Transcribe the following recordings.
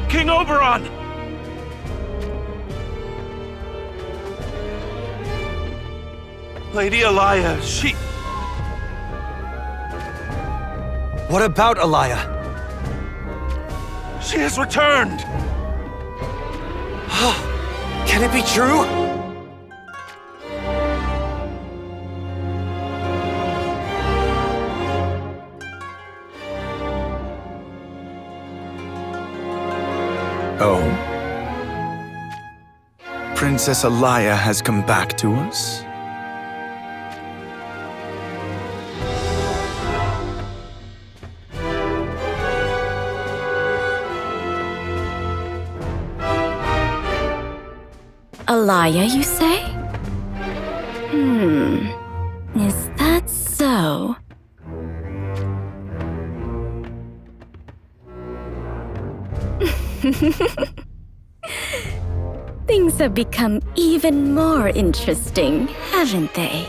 King Oberon! Lady Alaya, she... What about Alaya? She has returned! Can it be true? Oh. Princess Alaya has come back to us? Alaya, you say? Is that so? Things have become even more interesting, haven't they?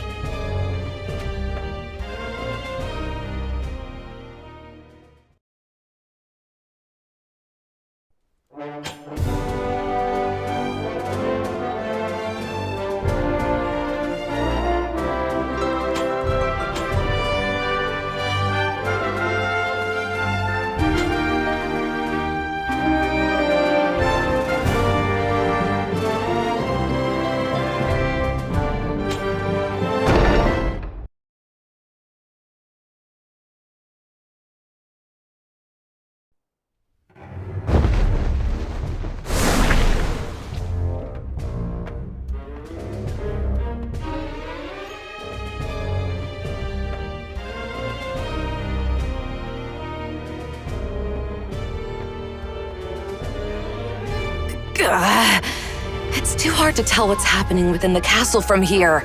It's too hard to tell what's happening within the castle from here.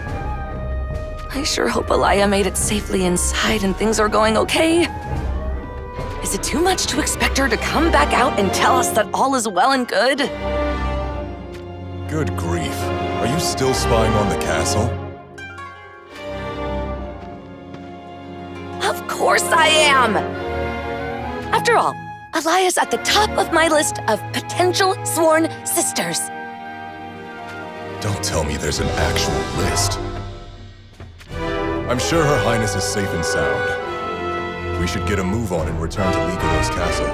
I sure hope Alaya made it safely inside and things are going okay. Is it too much to expect her to come back out and tell us that all is well and good? Good grief. Are you still spying on the castle? Of course I am! After all, Alaya's at the top of my list of potential sworn sisters. Don't tell me there's an actual list. I'm sure Her Highness is safe and sound. We should get a move on and return to Lycados Castle.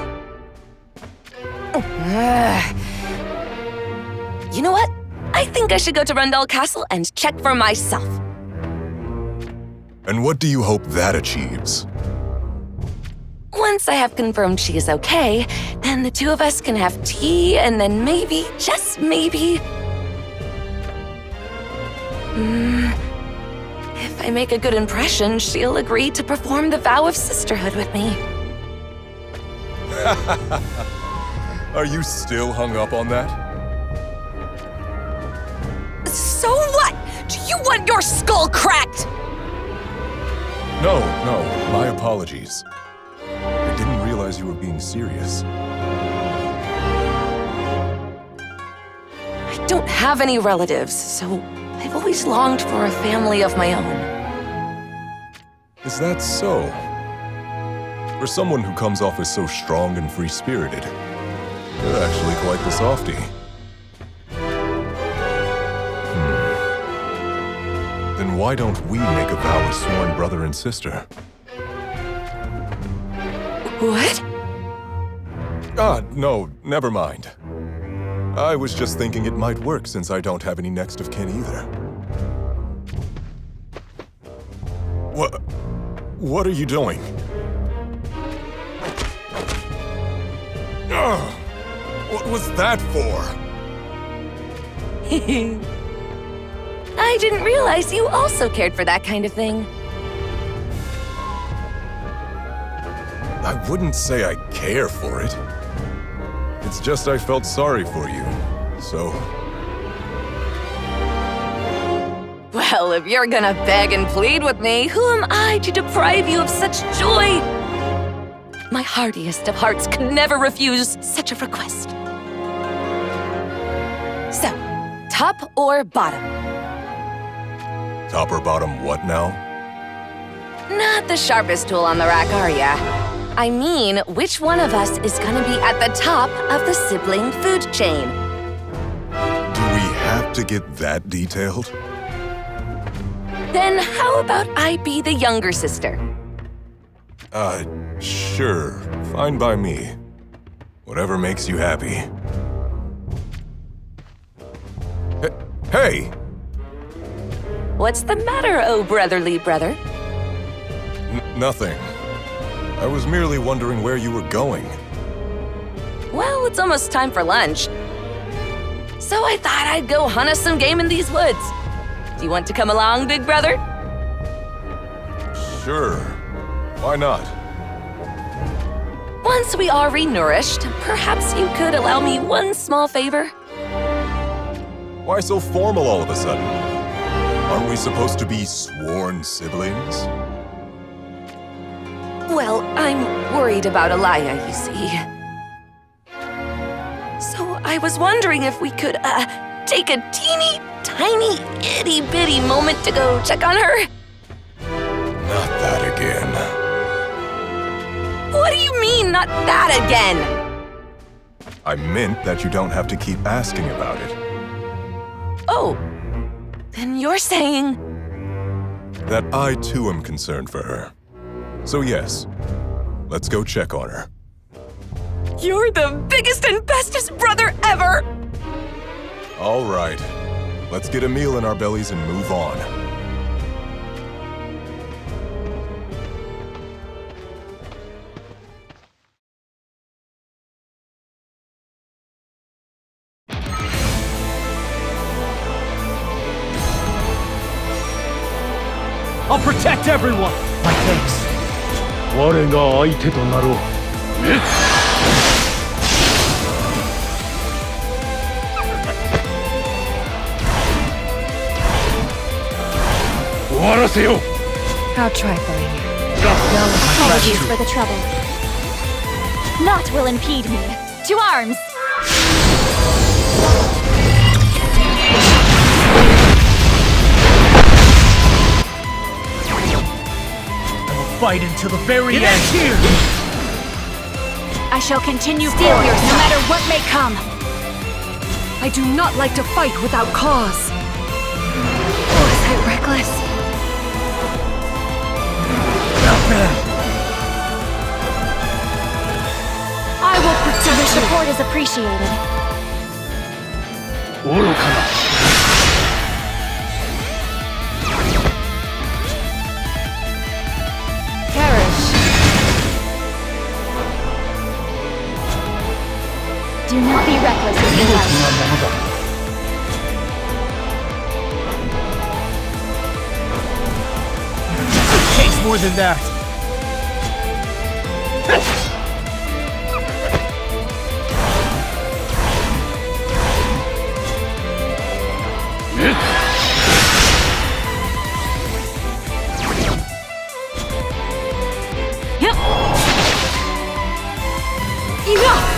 You know what? I think I should go to Rundal Castle and check for myself. And what do you hope that achieves? Once I have confirmed she is okay, then the two of us can have tea and then maybe, just maybe... if I make a good impression, she'll agree to perform the vow of sisterhood with me. Are you still hung up on that? So what? Do you want your skull cracked? No, my apologies. I didn't realize you were being serious. I don't have any relatives, so I've always longed for a family of my own. Is that so? For someone who comes off as so strong and free-spirited, you're actually quite the softie. Then why don't we make a vow as sworn brother and sister? What? No, never mind. I was just thinking it might work since I don't have any next of kin either. What are you doing? What was that for? I didn't realize you also cared for that kind of thing. I wouldn't say I care for it. It's just I felt sorry for you, so... Well, if you're gonna beg and plead with me, who am I to deprive you of such joy? My heartiest of hearts could never refuse such a request. So, top or bottom? Top or bottom what now? Not the sharpest tool on the rack, are ya? I mean, which one of us is gonna be at the top of the sibling food chain? Do we have to get that detailed? Then how about I be the younger sister? Sure. Fine by me. Whatever makes you happy. Hey! What's the matter, oh brotherly brother? Nothing. I was merely wondering where you were going. Well, it's almost time for lunch. So I thought I'd go hunt us some game in these woods. Do you want to come along, big brother? Sure. Why not? Once we are renourished, perhaps you could allow me one small favor? Why so formal all of a sudden? Aren't we supposed to be sworn siblings? Well, I'm worried about Elia, you see. So I was wondering if we could, take a teeny, tiny, itty-bitty moment to go check on her? Not that again. What do you mean, not that again? I meant that you don't have to keep asking about it. Oh, then you're saying... That I too am concerned for her. So yes, let's go check on her. You're the biggest and bestest brother ever! All right, let's get a meal in our bellies and move on. I'll protect everyone! My thanks. 我が相手となろう。終わらせよう。 How trifling. Apologies for the trouble. Naught will impede me. To arms! Fight until the very end. Here. I shall continue forward no matter what may come. I do not like to fight without cause. Was I reckless? I will protect Your you. support is appreciated. 愚かな。 Do not be reckless with your life. It takes more than that. Enough!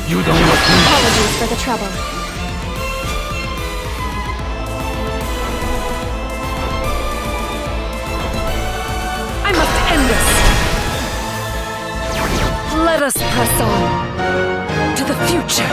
You don't want to. Apologies for the trouble. I must end this. Let us press on to the future.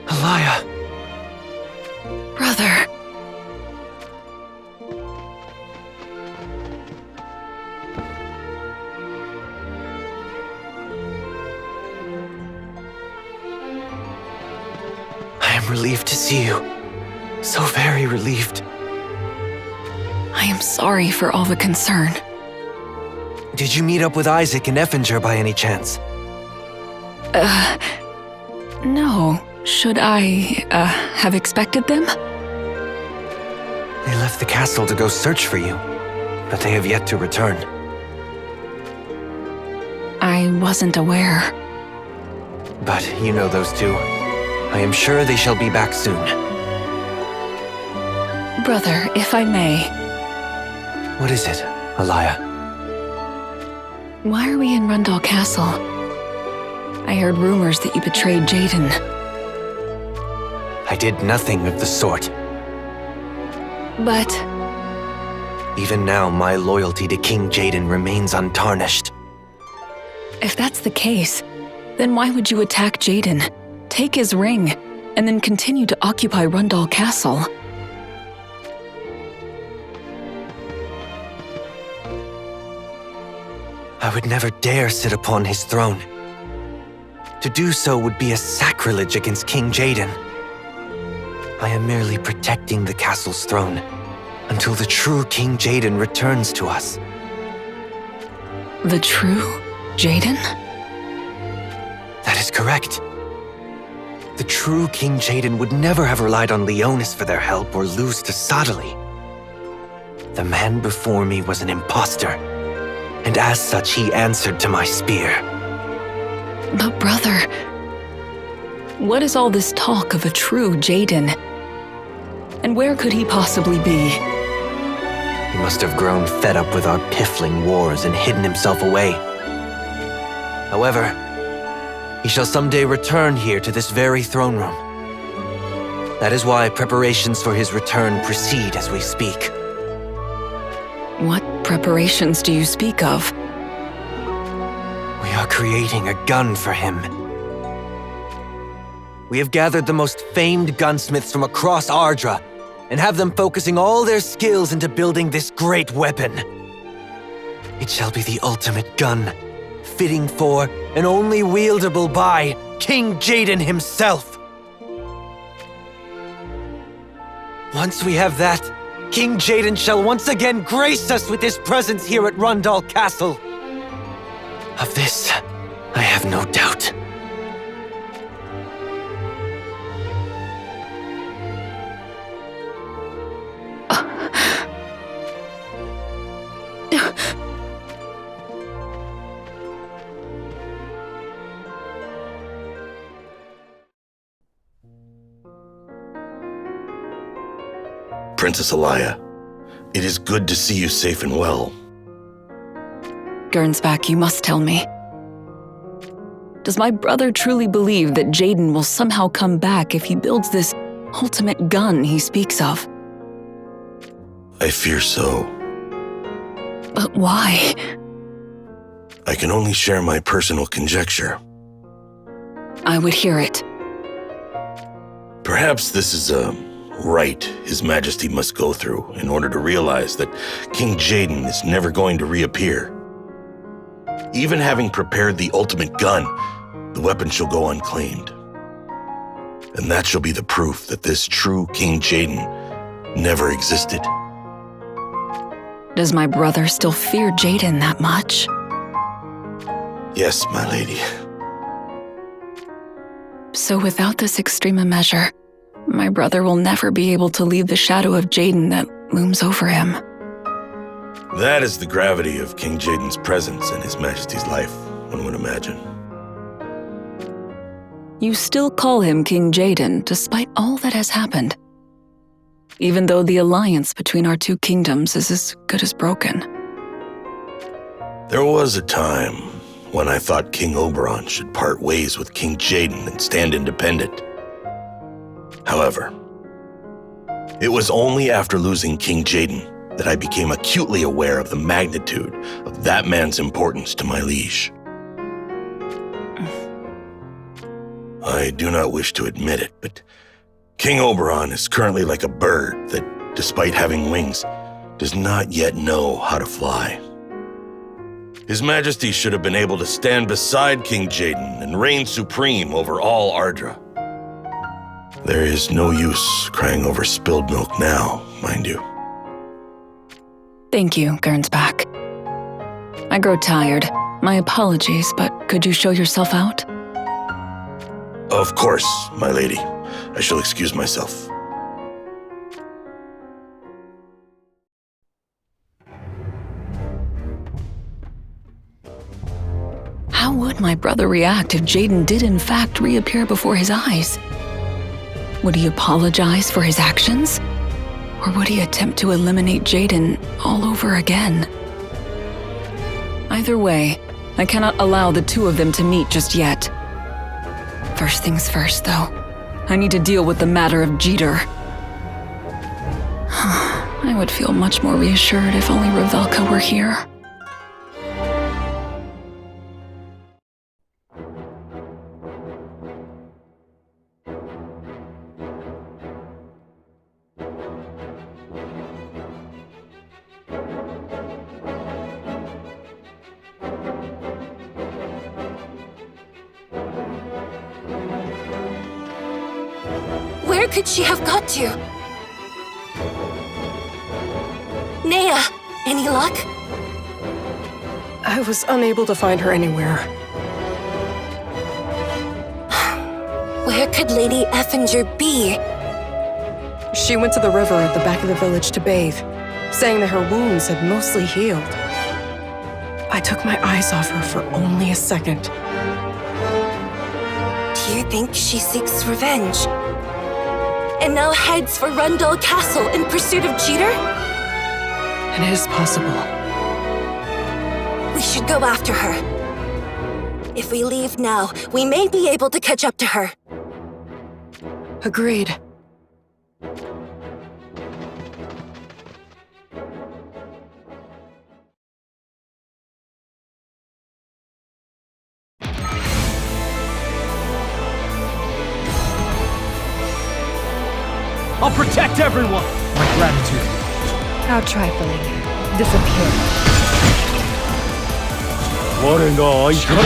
Elia! Brother. I'm relieved to see you. So very relieved. I am sorry for all the concern. Did you meet up with Isaac and Effinger by any chance? No. Should I, have expected them? They left the castle to go search for you, but they have yet to return. I wasn't aware. But you know those two. I am sure they shall be back soon. Brother, if I may, What is it, Alaya? why are we in Rundal Castle? I heard rumors that you betrayed Jaden. I did nothing of the sort. But Even now, my loyalty to King Jaden remains untarnished. if that's the case, then why would you attack Jaden, take his ring, and then continue to occupy Rundal Castle? I would never dare sit upon his throne. To do so would be a sacrilege against King Jaden. I am merely protecting the castle's throne until the true King Jaden returns to us. The true Jaden? That is correct. The true King Jaden would never have relied on Leonis for their help or lose to Sadali. The man before me was an imposter, and as such he answered to my spear. But brother, what is all this talk of a true Jaden? And where could he possibly be? He must have grown fed up with our piffling wars and hidden himself away. However, he shall someday return here to this very throne room. That is why preparations for his return proceed as we speak. What preparations do you speak of? We are creating a gun for him. We have gathered the most famed gunsmiths from across Ardra and have them focusing all their skills into building this great weapon. It shall be the ultimate gun, fitting for and only wieldable by King Jaden himself. Once we have that, King Jaden shall once again grace us with his presence here at Rundal Castle. Of this, I have no doubt. Princess Alaya, it is good to see you safe and well. Gernsback, you must tell me. Does my brother truly believe that Jaden will somehow come back if he builds this ultimate gun he speaks of? I fear so. But why? I can only share my personal conjecture. I would hear it. Perhaps this is a rite His Majesty must go through in order to realize that King Jaden is never going to reappear. Even having prepared the ultimate gun, the weapon shall go unclaimed. And that shall be the proof that this true King Jaden never existed. Does my brother still fear Jaden that much? Yes, my lady. So without this extreme measure, my brother will never be able to leave the shadow of Jaden that looms over him. That is the gravity of King Jaden's presence in His Majesty's life, one would imagine. You still call him King Jaden despite all that has happened, even though the alliance between our two kingdoms is as good as broken. There was a time when I thought King Oberon should part ways with King Jaden and stand independent. However, it was only after losing King Jaden that I became acutely aware of the magnitude of that man's importance to my liege. I do not wish to admit it, but King Oberon is currently like a bird that, despite having wings, does not yet know how to fly. His Majesty should have been able to stand beside King Jaden and reign supreme over all Ardra. There is no use crying over spilled milk now, mind you. Thank you, Gernsback. I grow tired. My apologies, but could you show yourself out? Of course, my lady. I shall excuse myself. How would my brother react if Jaden did in fact reappear before his eyes? Would he apologize for his actions? Or would he attempt to eliminate Jaden all over again? Either way, I cannot allow the two of them to meet just yet. First things first, though. I need to deal with the matter of Jeter. I would feel much more reassured if only Revelka were here. Where could she have got to? Nea, any luck? I was unable to find her anywhere. Where could Lady Effinger be? She went to the river at the back of the village to bathe, saying that her wounds had mostly healed. I took my eyes off her for only a second. Do you think she seeks revenge? And now heads for Rundle Castle in pursuit of Jeter? And it is possible. We should go after her. If we leave now, we may be able to catch up to her. Agreed. I'll protect everyone! My gratitude. How trifling. Disappear. 我が相手からを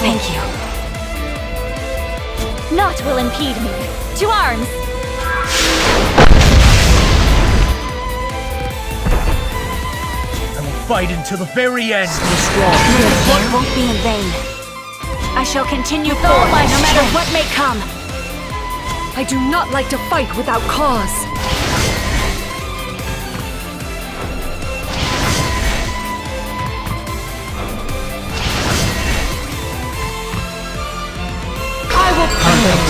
Thank you. Naught will impede me. To arms! I will fight until the very end. Your blood won't be in vain. I shall continue forward, no matter what may come. I do not like to fight without cause. I will punish.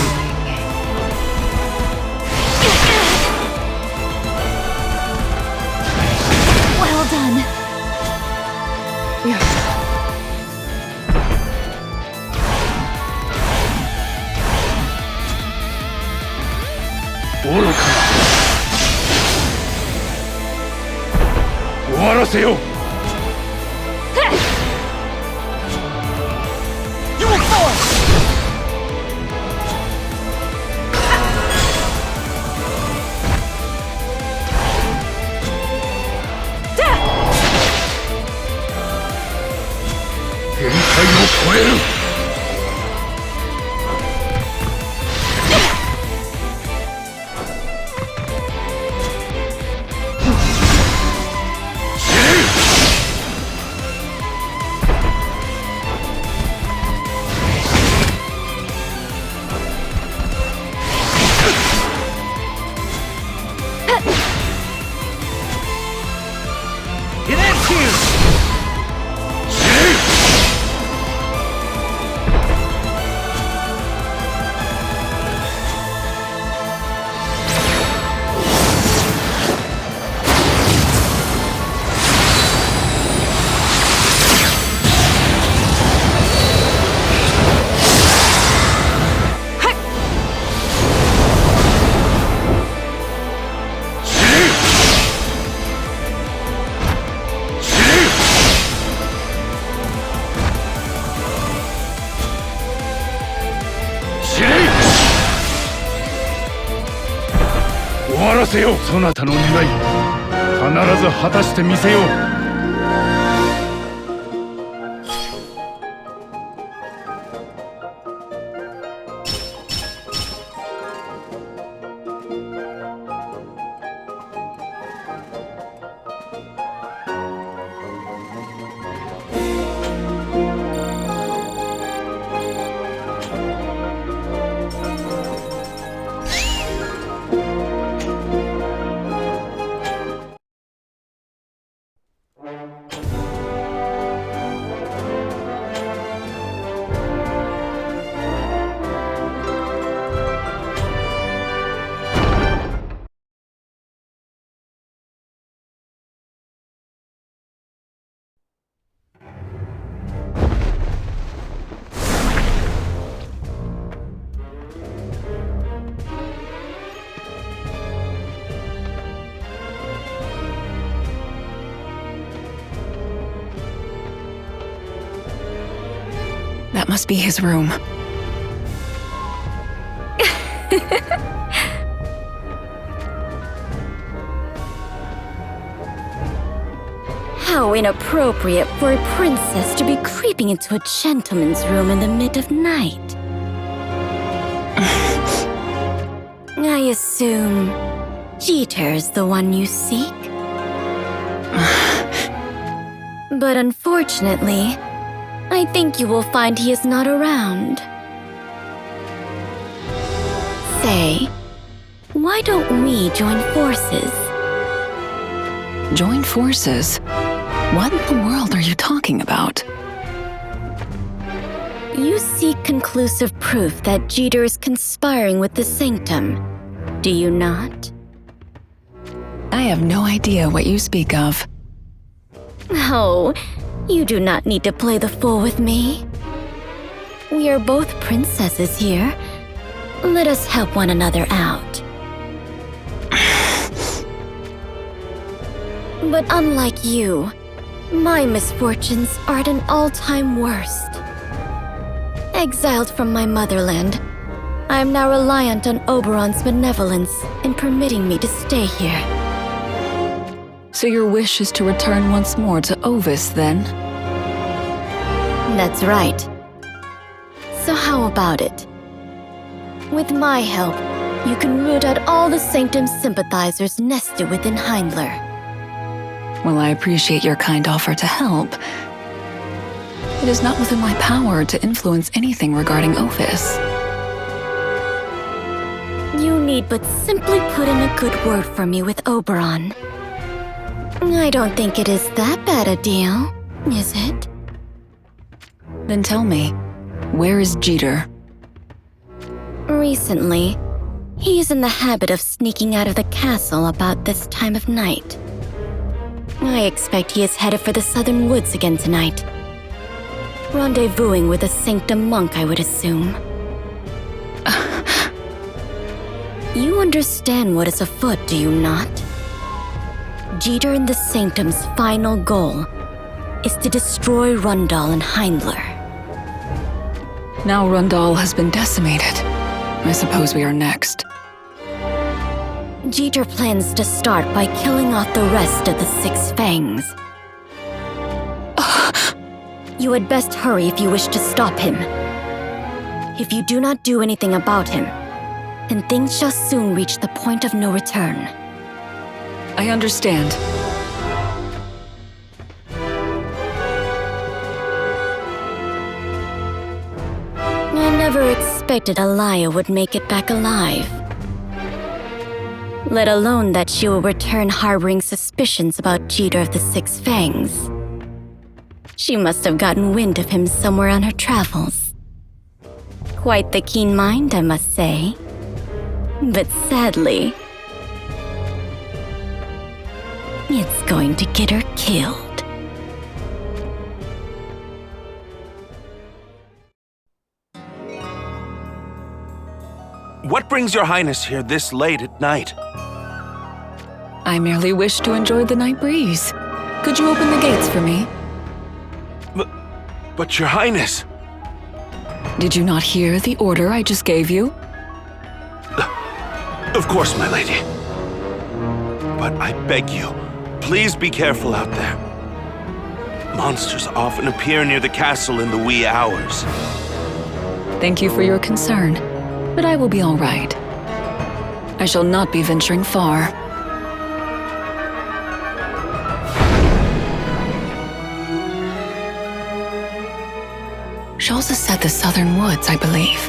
Well done. Yes.愚かな。終わらせよう。限界を超える。終わらせよう。そなたの願い必ず果たしてみせよう。That must be his room. How inappropriate for a princess to be creeping into a gentleman's room in the mid of night. I assume Jeter's the one you seek? But unfortunately, I think you will find he is not around. Say, why don't we join forces? Join forces? What in the world are you talking about? You seek conclusive proof that Jeter is conspiring with the Sanctum, do you not? I have no idea what you speak of. Oh, you do not need to play the fool with me. We are both princesses here. Let us help one another out. But unlike you, my misfortunes are at an all-time worst. Exiled from my motherland, I am now reliant on Oberon's benevolence in permitting me to stay here. So your wish is to return once more to Ovis, then? That's right. So how about it? With my help, you can root out all the Sanctum sympathizers nested within Heindler. Well, I appreciate your kind offer to help. It is not within my power to influence anything regarding Ovis. You need but simply put in a good word for me with Oberon. I don't think it is that bad a deal, is it? Then tell me, where is Jeter? Recently, he is in the habit of sneaking out of the castle about this time of night. I expect he is headed for the southern woods again tonight. Rendezvousing with a Sanctum monk, I would assume. You understand what is afoot, do you not? Jeter and the Sanctum's final goal is to destroy Rundal and Heindler. Now Rundal has been decimated. I suppose we are next. Jeter plans to start by killing off the rest of the Six Fangs. You had best hurry if you wish to stop him. If you do not do anything about him, then things shall soon reach the point of no return. I understand. I never expected Alaya would make it back alive. Let alone that she will return harboring suspicions about Jeter of the Six Fangs. She must have gotten wind of him somewhere on her travels. Quite the keen mind, I must say. But sadly, it's going to get her killed. What brings your highness here this late at night? I merely wish to enjoy the night breeze. Could you open the gates for me? But your highness... Did you not hear the order I just gave you? Of course, my lady. But I beg you, please be careful out there. Monsters often appear near the castle in the wee hours. Thank you for your concern, but I will be all right. I shall not be venturing far. Charles has said the southern woods, I believe.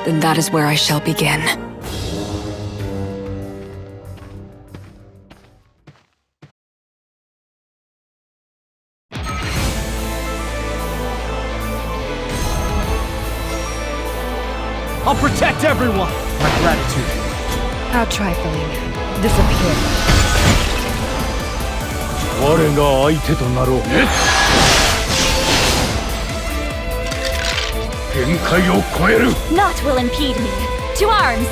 Then that is where I shall begin. I'll protect everyone! My gratitude. How trifling. Disappear. 我が相手となろう。限界を超える。 Naught will impede me. To arms!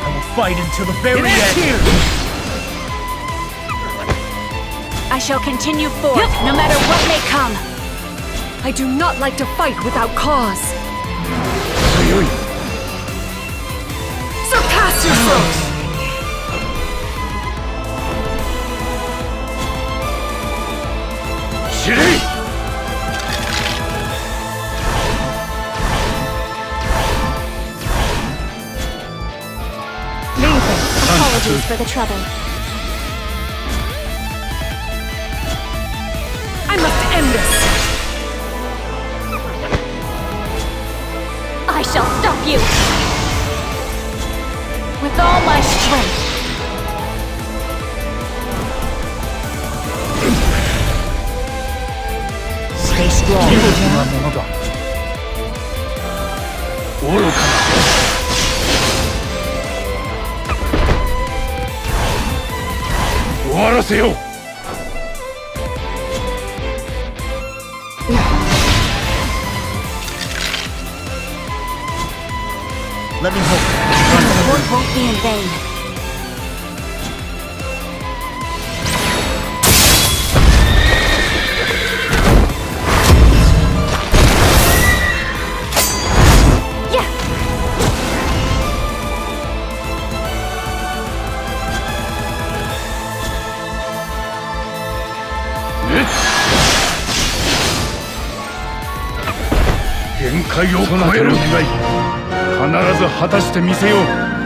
I will fight until the very end. Here. I shall continue forth, no matter what may come. I do not like to fight without cause. Surpass yourselves! Shiri! Apologies for the trouble. I must end this! I shall stop you! With all my strength. Stay strong. 見事なものだ。愚かな。終わらせよう。Let me hope. The work won't be in vain. Yeah. 限界を超える願い、必ず果たしてみせよう。